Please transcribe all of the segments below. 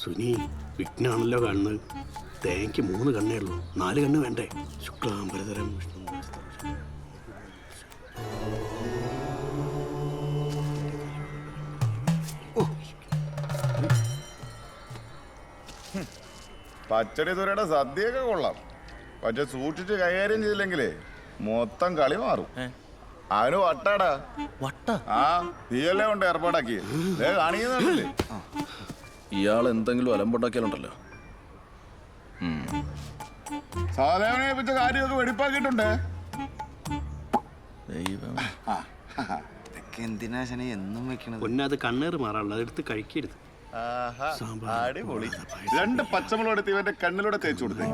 സുനി വിഘ്നാണല്ലോ കാണുന്നത്. തേങ്ങയ്ക്ക് 3 കണ്ണേ ഉള്ളൂ, 4 കണ്ണ് വേണ്ടേ? ശുക്ലാംബരധരം വിഷ്ണു. പച്ചടി തുരയുടെ സദ്യയൊക്കെ കൊള്ളാം, പക്ഷെ സൂക്ഷിച്ച് കൈകാര്യം ചെയ്തില്ലെങ്കിലേ മൊത്തം കളി മാറും. അവന് വട്ടാടാ. ആ നീയല്ലേ കൊണ്ട് ഏർപ്പാടാക്കി കാണിക്കുന്നുണ്ടല്ലേ. ഇയാൾ എന്തെങ്കിലും അലമ്പുണ്ടാക്കിയാലുണ്ടല്ലോ. സാധാരണ വെച്ച കാര്യമൊക്കെ വെടിപ്പാക്കിയിട്ടുണ്ട്. എന്തിനാ ശനി എന്നും വെക്കണത്? പൊന്നെ അത് കണ്ണേറ് മാറാനുള്ള, അതെടുത്ത് കഴിക്കരുത്. അടിപൊളി. 2 പച്ചമുളക് എടുത്ത് ഇവന്റെ കണ്ണിലൂടെ തേച്ചു കൊടുത്തേ.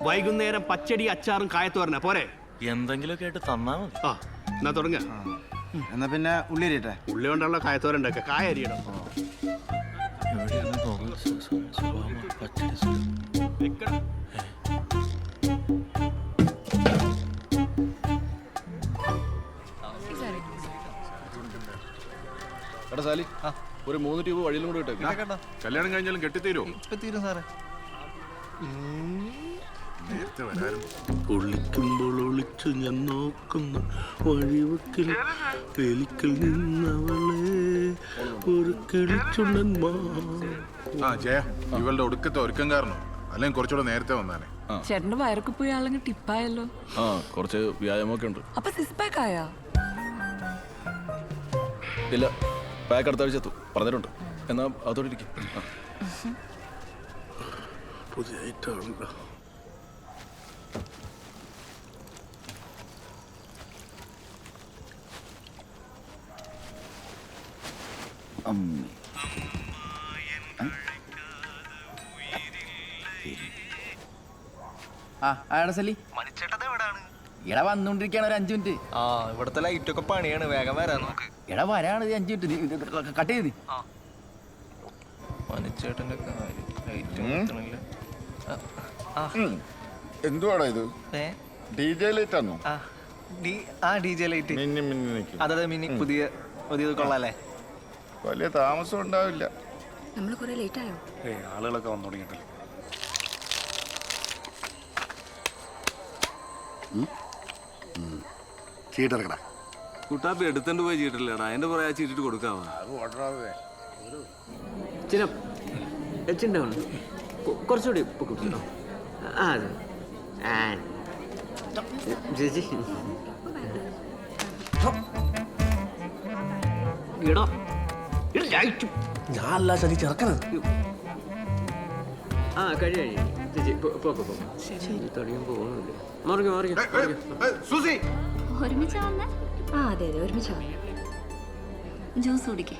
വൈകുന്നേരം പച്ചടി അച്ചാറും കായത്തോരന പോരെ? എന്തെങ്കിലുമൊക്കെ ആയിട്ട് തന്നാ മതി. ആ എന്നാ തുടങ്ങ. എന്നാ പിന്നെ ഉള്ളി അരിയട്ടെ. ഉള്ളി കൊണ്ടുള്ള കായത്തോരൻ ഉണ്ടാക്കുക. കായ അരിയണം. എടാ സാലി, ഒരു 3 ട്യൂബ് വഴിയിലും കൂടെ ഇട്ടേക്ക്. കല്യാണം കഴിഞ്ഞാലും കെട്ടിത്തീരോ? തീരും സാറേ. ഒളിക്കുമ്പോൾ ഒളിച്ചു ഞാൻ നോക്കുന്ന വഴിവക്കിൽ വെലിക്കൽ നിന്നവളെ ഒരു കിളിച്ചുണ്ടൻ ജയ, ഇവളുടെ ഒടുക്കത്തെ ഒരുക്കം കാരണം അല്ലെങ്കിൽ കുറച്ചുകൂടെ നേരത്തെ വന്നാനെ. ചേട്ടന്റെ വയറൊക്കെ പോയി ആളങ്ങ് ടിപ്പായല്ലോ. ആ കുറച്ച് വ്യായാമമൊക്കെ ഉണ്ട്. അപ്പൊ സിക്സ് പാക്ക് ആയാ? ഇല്ല, പാക്ക് അടുത്ത ആഴ്ച എത്തും പറഞ്ഞിട്ടുണ്ട്. എന്നാ അതോടെ ഇരിക്കും. പുതിയ ഐറ്റമാണല്ലോ. എടാ വന്നോണ്ടിരിക്കാണ് ഒരു 5 മിനിറ്റ്. ആ ഇവിടുത്തെ ലൈറ്റ് ഒക്കെ പണിയാണ്, വേഗം വരാൻ നോക്ക്. എടാ വരാണ് 5 മിനിറ്റ് കട്ട് ചെയ്ത്. മണിച്ചേട്ടന്റെ എന്തുവാടാ ഇത്? DJ ലൈറ്റ് ആണോ? DJ light. മിന്നി മിന്നി നിൽക്കും. അതെ മിനി പുതിയത് കൊള്ളാല്ലേ? വലിയ താമസം ഉണ്ടാവില്ല. നമ്മള് കുറെ ലേറ്റ് ആയോ? ആളുകളൊക്കെ വന്നു തുടങ്ങിയിട്ടല്ലോ. ചീട്ടെടുക്കടാ. കുട്ടാപ്പി എടുത്തോണ്ട് പോയി ചീട്ടില്ലടാ, അതിന്റെ പുറകെ ചീട്ടിട്ട് കൊടുക്കാവാ. കുറച്ചുകൂടി ചേച്ചി ഇടോ ഞാനല്ല ശരി ചെറുക്കണത്. ആ കഴിയ ചേച്ചി പോക്കോ തുടങ്ങി പോകുന്നുണ്ട്. മറിഞ്ഞു ഒരുമിച്ച് വന്നേ? ആ അതെ അതെ ഒരുമിച്ച് ജ്യൂസ് കുടിക്കേ.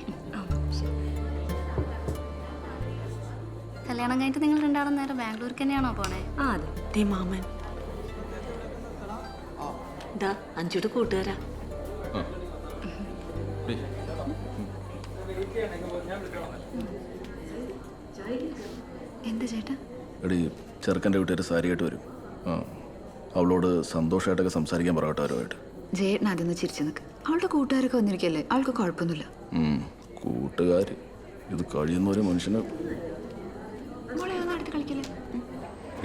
കല്യാണം കഴിഞ്ഞിട്ട് നിങ്ങൾ രണ്ടാളും നേരെ ബാംഗ്ലൂർക്ക് തന്നെയാണോ പോണേ? ആ അതെ. മാമൻ അഞ്ചോട്ട് കൂട്ടുകാരാ. എന്താ ചേട്ടാ? എടീ ചെറുക്കൻ്റെ വീട്ടുകാർ സാരിയായിട്ട് വരും. അവളോട് സന്തോഷമായിട്ടൊക്കെ സംസാരിക്കാൻ പറയട്ടെ അവരുമായിട്ട്. ജയേട്ടൻ അതൊന്ന് ചിരിച്ചു നിൽക്ക്. അവളുടെ കൂട്ടുകാരൊക്കെ വന്നിരിക്കല്ലേ, അവൾക്ക് കുഴപ്പമൊന്നുമില്ല. കൂട്ടുകാർ ഇത് കഴിയുന്ന ഒരു മനുഷ്യന്.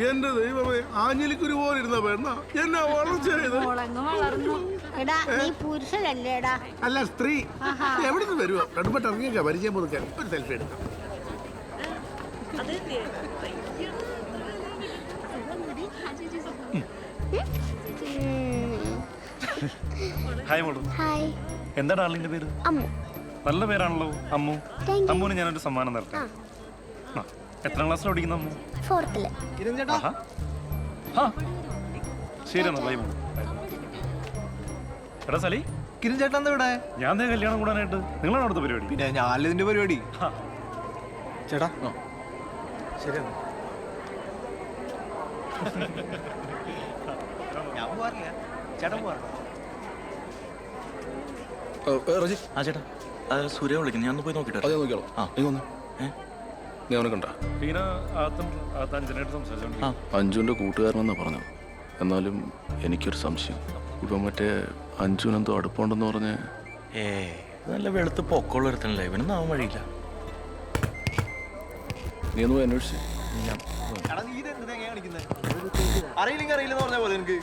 എന്റെ ദൈവമേ, ആഞ്ഞിലിക്കുരു പോലെ ഇരുന്ന പെണ്ണ എന്നെ വളർച്ചത്. അല്ല സ്ത്രീ എവിടെ നിന്ന് വരുവോ? കടുപ്പട്ട് ഇറങ്ങിയൊക്കെ പരിചയം പുതുക്കാൻ ഒരു സെൽഫി എടുക്കാം. ഹായ് മോളു. എന്താ ഡാർലിങ്ങിന്റെ പേര്? നല്ല പേരാണല്ലോ, അമ്മു. അമ്മുവിന് ഞാനൊരു സമ്മാനം തരട്ടെ. എത്രാം ക്ലാസ്സിൽ പഠിക്കുന്ന അമ്മു? 4th. ശരി എന്നാ ബൈ മോളു. എടാ സലി, കിരൺ ചേട്ടൻ എന്താ ഇവിടെ? ഞാൻ കല്യാണം കൂടാനായിട്ട്. നിങ്ങളാണ് അടുത്ത പരിപാടി? പിന്നെ ഞാനല്ല ഇതിന്റെ പരിപാടി. ചേട്ടാ ശരിയാണ്. ഞാൻ പോവാറില്ല, ചേട്ടൻ പോവാറില്ല. റജി, ആ ചേട്ടാ, സൂര്യ വിളിക്കുന്നു, ഞാൻ പോയി നോക്കിട്ടെ. അതേ നോക്കിയോളൂ. നീ വന്ന് നീ അവനെ കണ്ട? അഞ്ജുവിൻ്റെ കൂട്ടുകാരനെന്നാ പറഞ്ഞത്. എന്നാലും എനിക്കൊരു സംശയം. ഇപ്പം മറ്റേ അഞ്ജുവിനെന്തോ അടുപ്പമുണ്ടെന്ന് പറഞ്ഞ്. നല്ല വെളുത്ത് പൊക്കമുള്ള ഒരുത്തനല്ലേ, ഇവനൊന്നും ആവാൻ വഴിയില്ല. നീ ഒന്ന് പോയി അന്വേഷിച്ച്. എടാ നീ ഇത് എന്ത് തേങ്ങ കാണിക്കുന്നത്? അറിയില്ലെങ്കിൽ അറിയില്ലെന്ന് പറഞ്ഞ പോലെ എനിക്ക്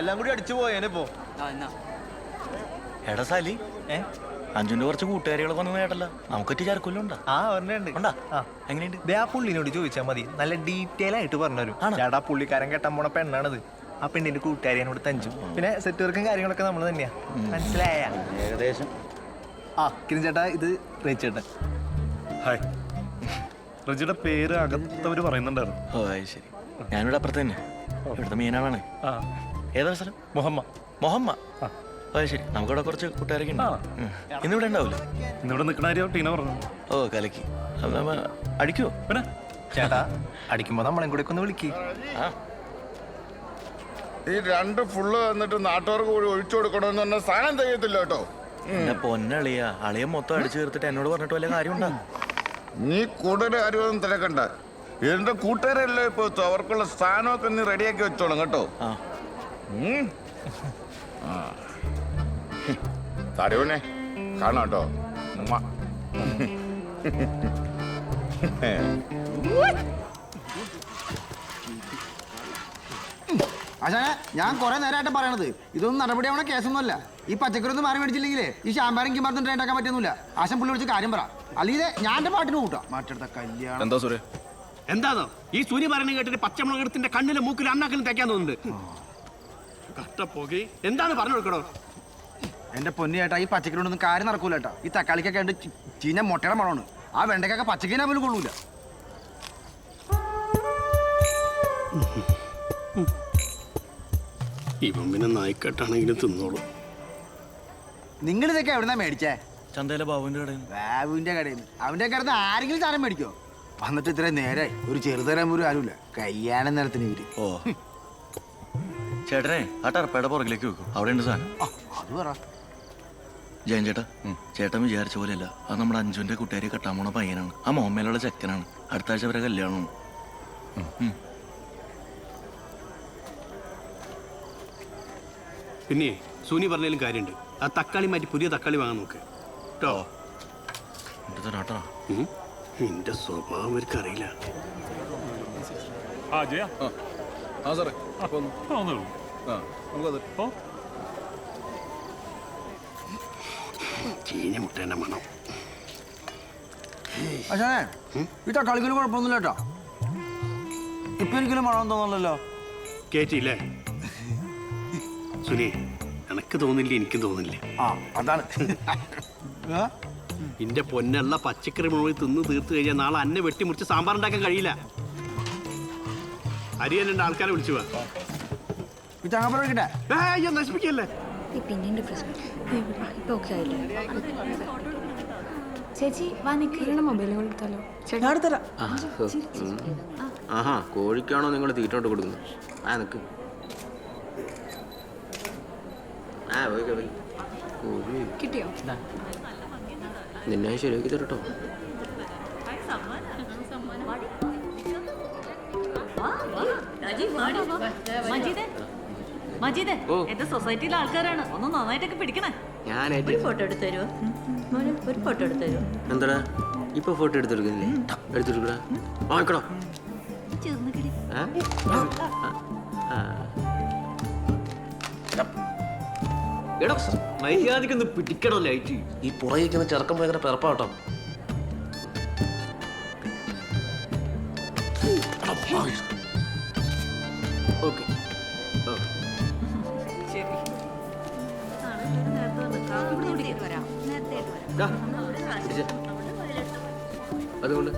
എല്ലാം കൂടി അടിച്ചു പോയേനെ ഇപ്പോ. എടാ സാലി അഞ്ചുന്റെ കുറച്ച് കൂട്ടുകാരികളൊക്കെ വന്നു കേട്ടല്ലോ. നമുക്കൊറ്റ ചാർക്കൊല്ലും ഉണ്ടാ? ആ ഒരെണ്ണുണ്ട്. ഉണ്ടാ? എങ്ങനെയുണ്ട്? ദേ ആ പുള്ളിനോട് ചോദിച്ചാൽ മതി, നല്ല ഡീറ്റെയിൽ ആയിട്ട് പറഞ്ഞുതരും. ചേട്ടാ പുള്ളിക്കാരൻ കെട്ടാൻ പോണ പെണ്ണാണത്. ആ പെണ്ണിന്റെ കൂട്ടുകാരിയോട് തഞ്ചു. പിന്നെ സെറ്റ് വർക്കും കാര്യങ്ങളൊക്കെ നമ്മൾ തന്നെയാ. മനസ്സിലായ? ഏകദേശം. ആ കിരൺ ചേട്ടാ, ഇത് റേച്ചേട്ടൻ. ഹായ്. റജിയുടെ പേര് അകത്തവര് പറയുന്നുണ്ടായിരുന്നു. ഓ അത് ശരി. ഞാനിവിടെ അപ്പുറത്ത് തന്നെ, ഇവിടുത്തെ മീനാളാണ്. ഏതാ സ്ഥലം? മൊഹമ്മ. അത് ശരി. നമുക്കിവിടെ കുറച്ച് കൂട്ടുകാരൊക്കെ ഉണ്ട്. ഇന്നിവിടെ ഉണ്ടാവില്ല? ഇന്നിവിടെ നിൽക്കണ കാര്യം ടീന പറഞ്ഞു. ഓ കലക്കി. അടിക്കുവോ? പിന്നെ ചേട്ടാ അടിക്കുമ്പോ നമ്മളെ കൂടെ ഒന്ന് വിളിക്ക്. ഈ 2 ഫുള്ള് വന്നിട്ട് നാട്ടുകാർക്ക് കൂടി ഒഴിച്ചു കൊടുക്കണമെന്ന് പറഞ്ഞ സാധനം ചെയ്യത്തില്ല കേട്ടോ. എന്നെ പൊന്നളിയ അളിയ മൊത്തം അടിച്ചു തീർത്തിട്ട് എന്നോട് പറഞ്ഞിട്ട് വല്ല കാര്യമുണ്ടോ? നീ കൂടുതൽ കാര്യമൊന്നും തിരക്കണ്ട. എന്റെ കൂട്ടുകാരല്ലേ ഇപ്പൊ അവർക്കുള്ള സ്ഥാനമൊക്കെ നീ റെഡിയാക്കി വെച്ചോളും കേട്ടോ. തരുവനെ കാണാട്ടോ. ആശാനെ, ഞാൻ കുറെ നേരമായിട്ട് പറയണത് ഇതൊന്നും നടപടിയാവണ കേസൊന്നുമല്ല. ഈ പച്ചക്കറി ഒന്നും മാറി മേടിച്ചില്ലെങ്കിലേ ഈ ശാമ്പാരെങ്കിൽ പറഞ്ഞിട്ട് ഉണ്ടാക്കാൻ പറ്റുന്നില്ല. ആശം പുള്ളി വിളിച്ച് കാര്യം പറ, അല്ലെങ്കിൽ ഞാൻ എന്റെ പാട്ടിന് കൂട്ടാം. മാറ്റെടുത്ത കല്യാണം എന്താ സൂര്യ? എന്താണോ ഈ സൂര്യ പറയുന്നത് കേട്ടിട്ട് പച്ചമുളകത്തിന്റെ കണ്ണിലും മൂക്കിലും അണ്ണാക്കിലും തേക്കാൻ തോന്നുന്നുണ്ട്. കട്ടപ്പോകി എന്താണ് പറഞ്ഞു കൊടുക്കണോ? എന്റെ പൊന്നു ചേട്ടാ, ഈ പച്ചക്കറി ഒന്നും കാര്യം നടക്കൂല കേട്ടാ. ഈ തക്കാളിക്കൊക്കെ ഉണ്ട് ചീഞ്ഞ മുട്ടയുടെ മണമാണ്. ആ വെണ്ടക്കൊക്കെ പച്ചക്കറിനെ പോലും കൊള്ളൂല. ഇവൻ പിന്നെ നായിക്കട്ടാണെങ്കിലും തിന്നോളൂ. നിങ്ങൾ ഇതൊക്കെ എവിടുന്നാ മേടിച്ചേ? ചന്തയിലെ ബാബുവിന്റെ കടയിൽ. ബാബുവിന്റെ കടയിൽ നിന്ന്. അവന്റെ കടന്ന് ആരെങ്കിലും സാധനം മേടിക്കോ? വന്നിട്ട് ഇത്ര നേരെ ഒരു ചെറുതരം പോലും ആരുമില്ല. കയ്യാനം നിലത്തിന് ഇവര്. ഓ ചേട്ടനെ ആ ടർപ്പയുടെ പുറകിലേക്ക് വെക്കും. അവിടെ ഉണ്ട് സാധനം. അത് പറ. ജയൻ ചേട്ടാ, ചേട്ടൻ വിചാരിച്ച പോലെയല്ല. അത് നമ്മുടെ അഞ്ചുവിന്റെ കൂട്ടുകാരി കെട്ടാൻ പോണ പയ്യനാണ്. ആ മോമ്മയിലുള്ള ചെക്കനാണ്. അടുത്ത ആഴ്ച വരെ കല്യാണമാണ്. പിന്നെ സൂനി പറഞ്ഞാലും കാര്യമുണ്ട്. ആ തക്കാളി മാറ്റി പുതിയ തക്കാളി വാങ്ങാൻ നോക്ക് കേട്ടോ. എന്റെ സ്വഭാവം അവർക്ക് അറിയില്ല. സാറേ ചീഞ്ഞ മുട്ടേന്റെ മണം. അച്ഛനെ, ഈ തക്കാളിക്കൊരു കുഴപ്പമൊന്നുമില്ല കേട്ടോ. ഇപ്പൊ ഒരിക്കലും മണം തോന്നല്ലോ. കേറ്റില്ലേ സുനി? എനക്ക് തോന്നില്ല, എനിക്കും തോന്നില്ല. ആ അതാണ്. എന്റെ പൊന്നുള്ള പച്ചക്കറി മുഴുവൻ തിന്ന് തീർത്ത് കഴിഞ്ഞാൽ നാളെ അന്നെ വെട്ടിമുറിച്ച് സാമ്പാർ ഉണ്ടാക്കാൻ കഴിയില്ല. അരിയൻ രണ്ട് ആൾക്കാരെ വിളിച്ചു പോവാ. നശിപ്പിക്കല്ലേ. ചേച്ചി വാ നിൽക്കുന്ന മൊബൈലുകൾ എടുത്താലോ? ചേട്ടാ ആഹാ, കോഴിക്കാണോ നിങ്ങൾ തീറ്റോട്ട് കൊടുക്കുന്നത്? ആ നിക്ക്. ആ പോയി കോഴി കിട്ടിയോ? നിന്നെ ശരിയാക്കി തരട്ടോ. എന്റെ സൊസൈറ്റിയിലെ ആൾക്കാരാണ്. ഒന്ന് നന്നായിട്ടൊക്കെ പിടിക്കണേ. ഞാനായിട്ട് ഫോട്ടോ എടുത്തു തരുമോ? ഒരു ഫോട്ടോ എടുത്തു തരുമോ? എന്താടാ ഇപ്പൊ ഫോട്ടോ എടുത്തെടുക്കുന്നില്ലേ? എടുത്തെടുക്കടാ. വാങ്ങിക്കടോ. എടാ മര്യാദക്കൊന്ന് പിടിക്കണോ ലൈറ്റ്. ഈ പുറകിരിക്കുന്ന ചെറുക്കം ഭയങ്കര പിറപ്പാട്ടോ. ഓക്കെ അതുകൊണ്ട്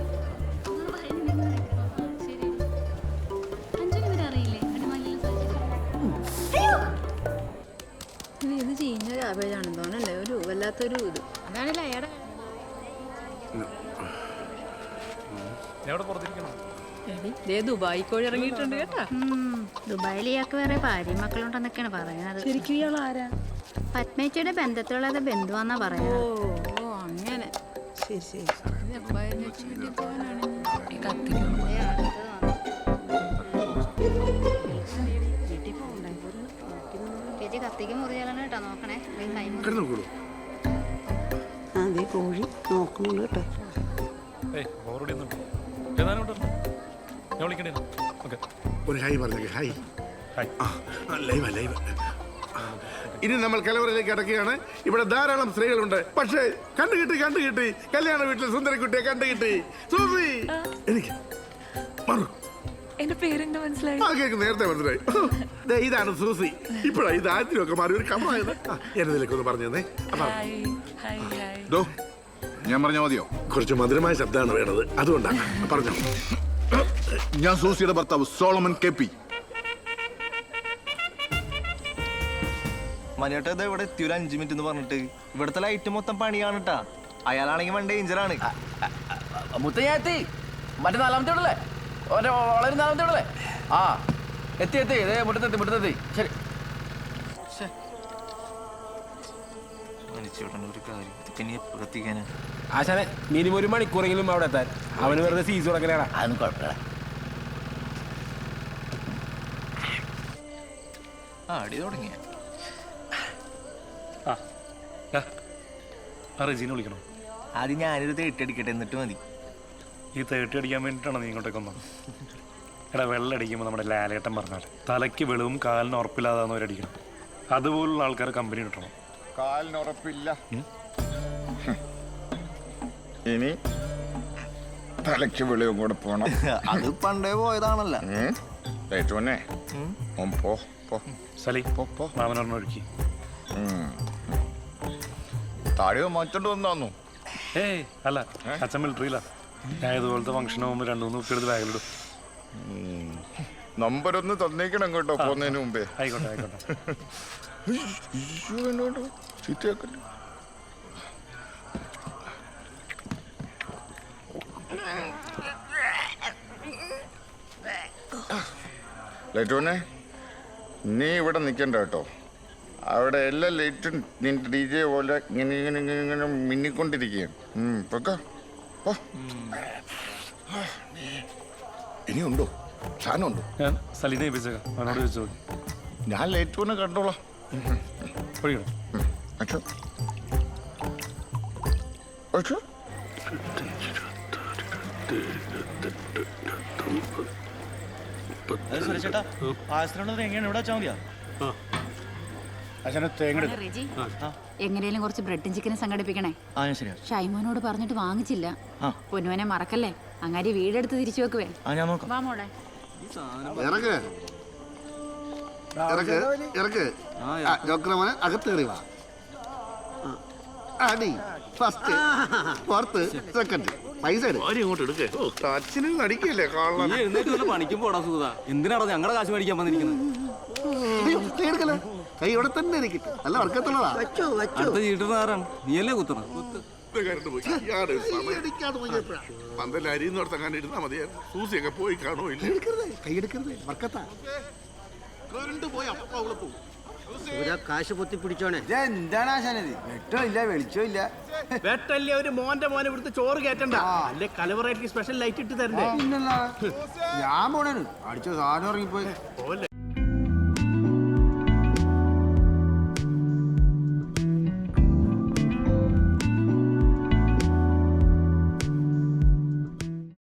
ഇത് ചീഞ്ഞ കാബേജാണെന്ന് തോന്നല്ലേ? ഒരു വല്ലാത്തൊരു ഇത്. അതാണല്ലേ അയാടെ ദുബായി കോഴി ഇറങ്ങിയിട്ടുണ്ട് കേട്ടാ. ദുബായിൽ ഇയാൾക്ക് വേറെ ഭാര്യയും മക്കളുണ്ടെന്നൊക്കെയാണ് പറയുന്നത്. ശരിക്കും ഇയാൾ ആരാ? പത്മേച്ചിയുടെ ബന്ധത്തിലുള്ള ബന്ധുവാന്നാ പറയുന്നത്. ഓ അങ്ങനെ. ശരി ശരി. ചേച്ചി കത്തിക്ക് മുറിയാലാണ് കേട്ടോ. നോക്കണേ അതെ കോഴി നോക്കണുള്ളൂ കേട്ടോ. ഏതാനും ഉണ്ടോ? ഞാൻ വിളിക്കണ്ടേ? ഓക്കെ. ഒരു ഹായ് പറഞ്ഞേ. ഹായ്. ഹായ്. Live live. ഇനി നമ്മൾ കലവറയിലേക്ക് അടക്കുകയാണ്. ഇവിടെ ധാരാളം സ്ത്രീകളുണ്ട്. പക്ഷേ കണ്ടുകിട്ടി കല്യാണ വീട്ടിൽ സുന്ദരക്കുട്ടിയെ കണ്ടുകിട്ടി. സൂസി എനിക്ക് മാറു. എന്റെ പേരെന്താ മനസ്സിലായി? ആ കേക്ക് നേരത്തെ മനസ്സിലായി. ദേ, ഇതാണ് സൂസി. ഇപ്പോഴാ ഇത് ആദ്യമൊക്കെ മാറി ഒരു കമ്മായത്. എന്നതിലേക്ക് ഒന്ന് പറഞ്ഞു തന്നെ. ഞാൻ പറഞ്ഞ മതിയോ? കുറച്ച് മധുരമായ ശബ്ദമാണ് വേണത്, അതുകൊണ്ടാണ് പറഞ്ഞു. ഞാൻ സൂസിയുടെ ഭർത്താവ് സോളമൻ കെപി. മനിയേട്ടാ ഇത് ഇവിടെ എത്തി ഒരു 5 മിനിറ്റ് എന്ന് പറഞ്ഞിട്ട് ഇവിടുത്തെ ലൈറ്റ് മൊത്തം പണിയാണ് കേട്ടാ. അയാളാണെങ്കിൽ വൺ ഡേഞ്ചറാണ്. മുത്തയ്യാത്തി മറ്റേ 4ാമത്തെ വീടല്ലേ? വളരെ 4ാമത്തെ വീടല്ലേ? ആ എത്തി ഇതേ മുറ്റത്തെത്തി. ശരി. ഒരു കാര്യം പിന്നെ എപ്പോൾ എത്തിക്കാനാ? ആശാനെ മിനിമം 1 മണിക്കൂറെങ്കിലും അവിടെ എത്താൻ. അവന് വെറുതെ സീസ് കൊടുക്കലാണ്. അതൊന്നും കുഴപ്പമില്ല. അടി തുടങ്ങിയ റെജീനെ വിളിക്കണം. ആദ്യം ഞാനൊരു 30 അടിക്കട്ടെ, എന്നിട്ട് മതി. ഈ 30 അടിക്കാൻ വേണ്ടിയിട്ടാണ് നീ ഇങ്ങോട്ടേക്ക് വന്നത്. എടാ, വെള്ളം അടിക്കുമ്പോൾ നമ്മുടെ ലാലേട്ടൻ പറഞ്ഞാൽ തലയ്ക്ക് വെളിവും കാലിന് ഉറപ്പില്ലാതാവുന്നവരടിക്കണം. അതുപോലുള്ള ആൾക്കാർ കമ്പനി കിട്ടണം. കാലിന് ഉറപ്പില്ല. ഇനി തലയ്ക്ക് വെളിയും കൂടെ പോണം. അത് പണ്ടേ പോയതാണല്ലോ. ഏറ്റവുന്നെ പോ പോ സലി മാമനൊരെണ്ണം ഒഴുക്കി. താടിയോ മാറ്റോണ്ട് വന്നു. ഏയ് അല്ല, അച്ഛൻ മിലിറ്ററിയില്ല. ഞാൻ ഇതുപോലത്തെ ഫംഗ്ഷൻ പോകുമ്പോൾ 2-3 കുപ്പി എടുത്ത് ബാഗിലിടും. നമ്പർ ഒന്ന് തന്നേക്കണം കേട്ടോ പോകുന്നതിന് മുമ്പേ. ആയിക്കോട്ടെ. ചീത്തയാക്കല്ലേ. ലൈറ്റോനെ, നീ ഇവിടെ നിൽക്കണ്ട കേട്ടോ. അവിടെ എല്ലാ ലൈറ്റും നിന്റെ DJ പോലെ ഇങ്ങനെ മിന്നിക്കൊണ്ടിരിക്കുകയാണ്. പോ. ഇനിയുണ്ടോ? സാധനമുണ്ടോ? ഞാൻ സലീനെ ഏൽപ്പിച്ചേക്കാം. അവനോട് ചോദിച്ചു നോക്കി. ഞാൻ ലൈറ്റോനെ കണ്ടോളാം. ഒഴിക്കണം. അച്ഛോ അച്ഛോ. സുരേഷേട്ടാ, ആശ്രമം എങ്ങനെയാണ് ഇവിടെ വെച്ചാൽ മതിയാ? റെജി, എങ്ങനെയും കുറച്ച് ബ്രെഡും ചിക്കനും സംഘടിപ്പിക്കണേ. ഷൈമോനോട് പറഞ്ഞിട്ട് വാങ്ങിച്ചില്ല. പൊന്നുവനെ മറക്കല്ലേ. അങ്ങാരി വീടെടുത്ത് തിരിച്ചു വെക്കുവേ. ഞാൻ നോക്കാം. വാ മോളെ. ഇറക്ക് ജോക്രമോനെ അകത്ത് കയറി വാ. അടി ഫസ്റ്റ് ഫോർത്ത് സെക്കൻഡ് പൈസ ഇങ്ങോട്ട് എടുക്കേ. അച്ഛനും നടിക്കല്ലേ കാണാൻ. പണിക്കും പോടാ സുഹൃത. എന്തിനാണോ ഞങ്ങളുടെ കാശ് മേടിക്കാൻ വന്നിരിക്കുന്നത്? എടുക്കല്ലേ, കൈ ഇവിടെ തന്നെ ഇരിക്കട്ടെ. നല്ല വർക്കത്തുള്ളതാ. അടുത്ത ചീട്ടുന്ന ആരാണ്? നീയല്ലേ കുത്തണം? പന്തല്ല അരിന്നോർത്തങ്ങനെ ഇരുന്നാ മതിയായിരുന്നു. സൂസിയൊക്കെ പോയി കാണോ ഇല്ല. കൈ എടുക്കരുത്, വർക്കത്താ. പോയി അപ്പ അവളെ പോകും. കാശ് പൊത്തി പിടിച്ചോണേ. എന്താണ് ആശാനത്? വെട്ടോ ഇല്ല വെളിച്ചോ ഇല്ല. വെട്ടല്ലേ ഒരു മോന്റെ മോനെ ഇവിടുത്തെ ചോറ് കയറ്റണ്ട. അല്ലെ കലവറയ്ക്ക് സ്പെഷ്യൽ ലൈറ്റ് ഇട്ട് തരണ്ടേ? ഞാൻ പോണേന് അടിച്ച സാധനം ഇറങ്ങിപ്പോയി. പോലെ